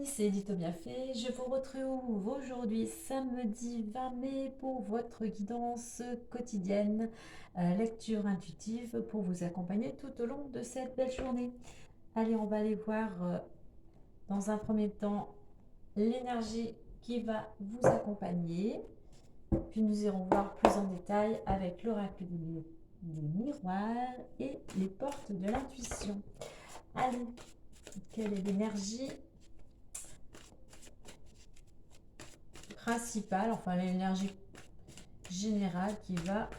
c'est Édito Bienfait. Je vous retrouve aujourd'hui, samedi 20 mai, pour votre guidance quotidienne, lecture intuitive pour vous accompagner tout au long de cette belle journée. Allez, on va aller voir dans un premier temps l'énergie qui va vous accompagner. Puis nous irons voir plus en détail avec l'oracle des miroirs et les portes de l'intuition. Allez, quelle est l'énergie principale, enfin l'énergie générale qui va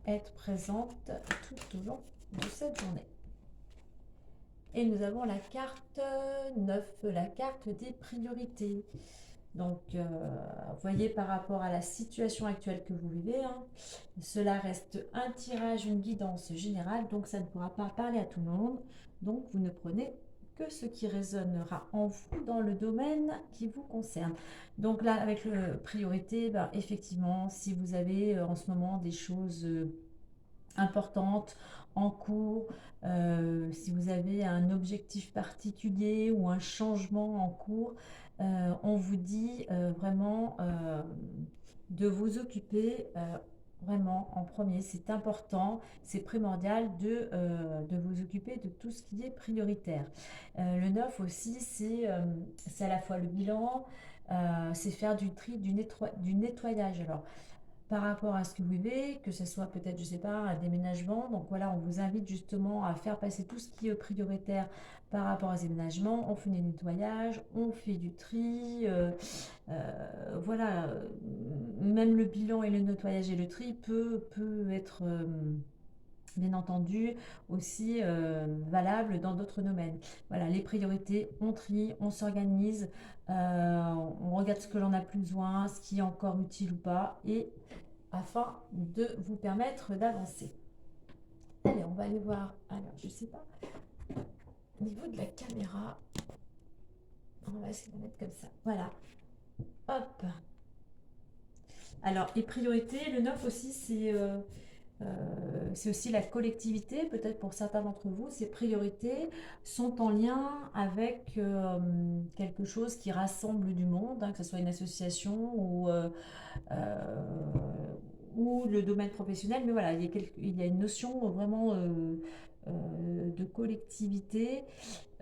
être présente tout au long de cette journée? Et nous avons la carte 9, la carte des priorités. Donc, vous voyez, par rapport à la situation actuelle que vous vivez, cela reste un tirage, une guidance générale, donc ça ne pourra pas parler à tout le monde. Donc, vous ne prenez que ce qui résonnera en vous dans le domaine qui vous concerne. Donc là, avec le priorité, effectivement, si vous avez en ce moment des choses importantes en cours, si vous avez un objectif particulier ou un changement en cours, on vous dit vraiment de vous occuper vraiment en premier. C'est important, c'est primordial de vous occuper de tout ce qui est prioritaire. Le 9 aussi, c'est à la fois le bilan, c'est faire du tri, du nettoyage. Alors, par rapport à ce que vous vivez, que ce soit peut-être, je sais pas, un déménagement. Donc voilà, on vous invite justement à faire passer tout ce qui est prioritaire par rapport à ces déménagements. On fait des nettoyages, on fait du tri, voilà, même le bilan et le nettoyage et le tri peut être bien entendu aussi valable dans d'autres domaines. Voilà, les priorités, on trie, on s'organise, on regarde ce que l'on a plus besoin, ce qui est encore utile ou pas, et afin de vous permettre d'avancer. Allez, on va aller voir. Alors, je sais pas, au niveau de la caméra, on va essayer de la mettre comme ça. Voilà. Hop. Alors, les priorités, le 9 aussi, c'est aussi la collectivité. Peut-être pour certains d'entre vous, ces priorités sont en lien avec quelque chose qui rassemble du monde, que ce soit une association euh, ou le domaine professionnel. Mais voilà, il y a une notion vraiment de collectivité.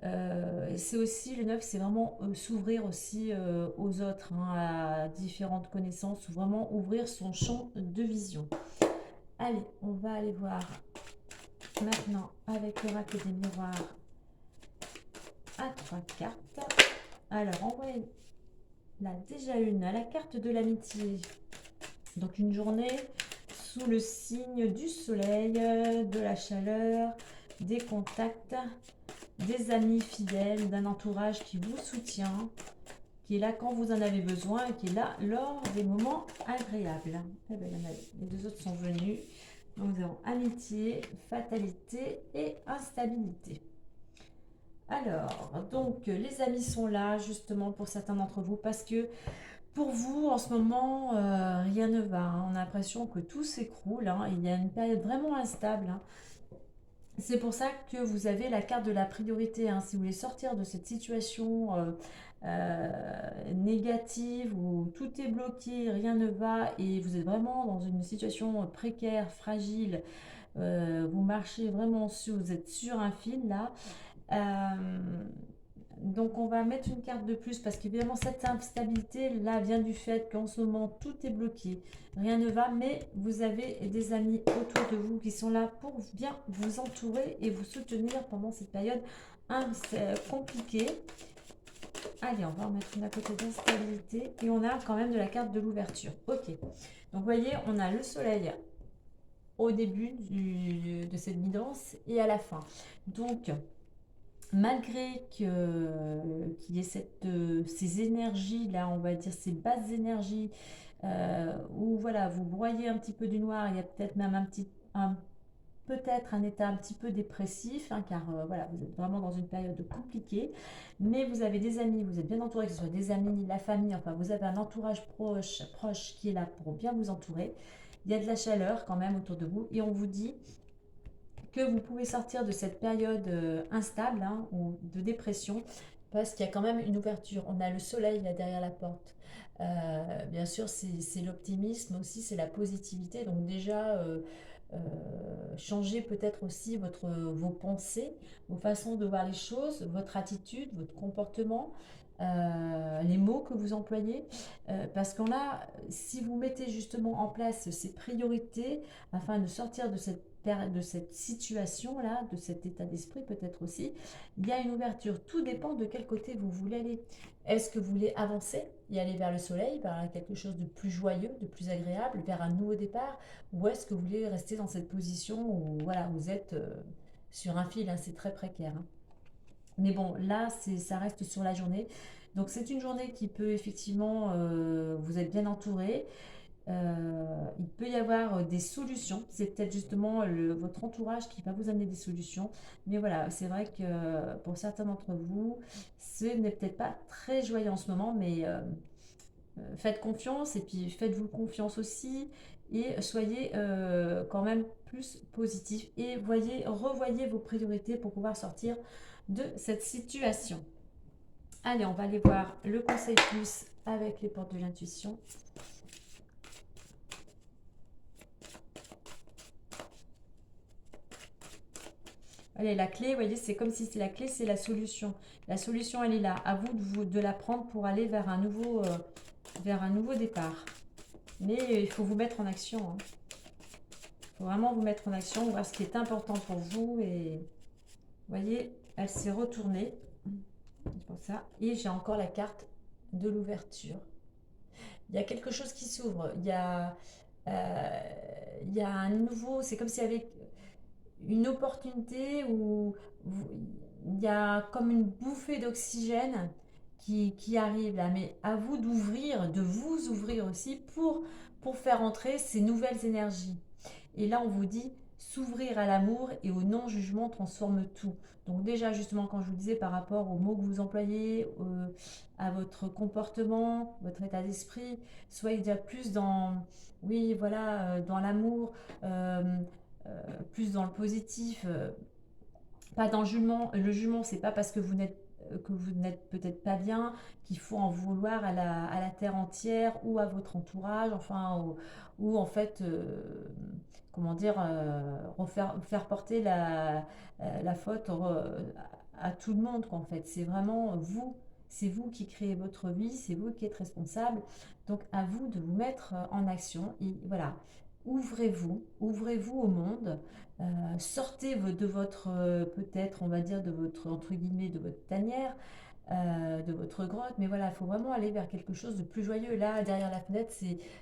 C'est aussi, le 9, c'est vraiment s'ouvrir aussi aux autres, à différentes connaissances, ou vraiment ouvrir son champ de vision. Allez, on va aller voir maintenant avec l'oracle des miroirs à 3 cartes. Alors, on voit là déjà une, à la carte de l'amitié. Donc une journée sous le signe du soleil, de la chaleur, des contacts, des amis fidèles, d'un entourage qui vous soutient, qui est là quand vous en avez besoin et qui est là lors des moments agréables. Eh bien, les deux autres sont venus. Donc, nous avons amitié, fatalité et instabilité. Alors, donc, les amis sont là justement pour certains d'entre vous parce que pour vous, en ce moment, rien ne va. On a l'impression que tout s'écroule. Il y a une période vraiment instable. C'est pour ça que vous avez la carte de la priorité. Si vous voulez sortir de cette situation négative où tout est bloqué, rien ne va et vous êtes vraiment dans une situation précaire, fragile, vous marchez vraiment vous êtes sur un fil là. Donc on va mettre une carte de plus parce qu'évidemment cette instabilité là vient du fait qu'en ce moment tout est bloqué, rien ne va, mais vous avez des amis autour de vous qui sont là pour bien vous entourer et vous soutenir pendant cette période compliquée. Allez, on va en mettre une à côté d'instabilité et on a quand même de la carte de l'ouverture. Ok, donc vous voyez, on a le soleil au début de cette guidance et à la fin. Donc malgré qu'il y ait ces énergies là, on va dire ces basses énergies où voilà, vous broyez un petit peu du noir, il y a peut-être même peut-être un état un petit peu dépressif, car voilà, vous êtes vraiment dans une période compliquée, mais vous avez des amis, vous êtes bien entouré, que ce soit des amis, la famille, enfin vous avez un entourage proche qui est là pour bien vous entourer. Il y a de la chaleur quand même autour de vous et on vous dit que vous pouvez sortir de cette période instable ou de dépression parce qu'il y a quand même une ouverture. On a le soleil là derrière la porte. Bien sûr, c'est l'optimisme aussi, c'est la positivité. Donc déjà, euh, changez peut-être aussi vos pensées, vos façons de voir les choses, votre attitude, votre comportement, les mots que vous employez. Parce qu'on a, si vous mettez justement en place ces priorités afin de sortir de cette situation-là, de cet état d'esprit peut-être aussi, il y a une ouverture. Tout dépend de quel côté vous voulez aller. Est-ce que vous voulez avancer et aller vers le soleil, vers quelque chose de plus joyeux, de plus agréable, vers un nouveau départ, ou est-ce que vous voulez rester dans cette position où voilà, vous êtes sur un fil, hein, c'est très précaire, hein. Mais bon, là, ça reste sur la journée. Donc c'est une journée qui peut effectivement, vous êtes bien entouré. Il peut y avoir des solutions. C'est peut-être justement votre entourage qui va vous amener des solutions. Mais voilà, c'est vrai que pour certains d'entre vous, ce n'est peut-être pas très joyeux en ce moment, mais faites confiance et puis faites-vous confiance aussi et soyez quand même plus positif et revoyez vos priorités pour pouvoir sortir de cette situation. Allez, on va aller voir le conseil plus avec les portes de l'intuition. Allez, la clé, vous voyez, c'est comme si la clé, c'est la solution. La solution, elle est là. À vous de la prendre pour aller vers un nouveau départ. Mais il faut vous mettre en action, hein. Il faut vraiment vous mettre en action, voir ce qui est important pour vous. Et vous voyez, elle s'est retournée. Pour ça. Et j'ai encore la carte de l'ouverture. Il y a quelque chose qui s'ouvre. Euh, il y a un nouveau... C'est comme s'il y avait une opportunité où il y a comme une bouffée d'oxygène qui arrive là. Mais à vous d'ouvrir, de vous ouvrir aussi pour faire entrer ces nouvelles énergies. Et là, on vous dit s'ouvrir à l'amour et au non-jugement transforme tout. Donc déjà, justement, quand je vous disais par rapport aux mots que vous employez, à votre comportement, votre état d'esprit, soyez déjà plus dans, oui, voilà, dans l'amour, euh, plus dans le positif, pas dans le jugement. Le jugement, c'est pas parce que vous n'êtes peut-être pas bien qu'il faut en vouloir à la terre entière ou à votre entourage, enfin, ou en fait, comment dire, faire porter la faute à tout le monde, quoi, en fait. C'est vraiment vous, c'est vous qui créez votre vie, c'est vous qui êtes responsable. Donc à vous de vous mettre en action. Et voilà, ouvrez-vous au monde. Sortez de votre, peut-être, on va dire, de votre, entre guillemets, de votre tanière, de votre grotte. Mais voilà, il faut vraiment aller vers quelque chose de plus joyeux. Là, derrière la fenêtre,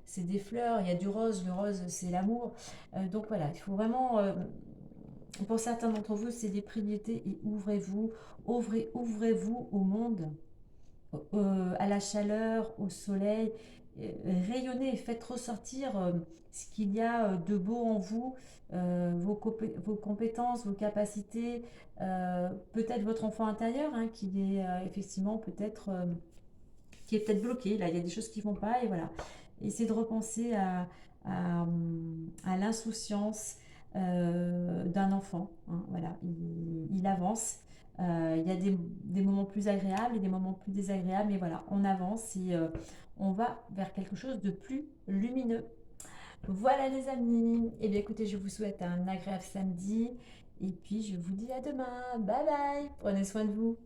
c'est des fleurs, il y a du rose. Le rose, c'est l'amour. Donc voilà, il faut vraiment, pour certains d'entre vous, c'est des priorités et ouvrez-vous au monde, à la chaleur, au soleil. Rayonnez et faites ressortir ce qu'il y a de beau en vous, vos compétences, vos capacités, peut-être votre enfant intérieur, hein, qui est effectivement peut-être qui est peut-être bloqué. Là, il y a des choses qui ne vont pas et voilà. Essayez de repenser à, à l'insouciance d'un enfant, hein, voilà, il avance. Il y a des moments plus agréables et des moments plus désagréables, mais voilà, on avance et on va vers quelque chose de plus lumineux. Voilà les amis, et bien écoutez, je vous souhaite un agréable samedi et puis je vous dis à demain. Bye bye, prenez soin de vous.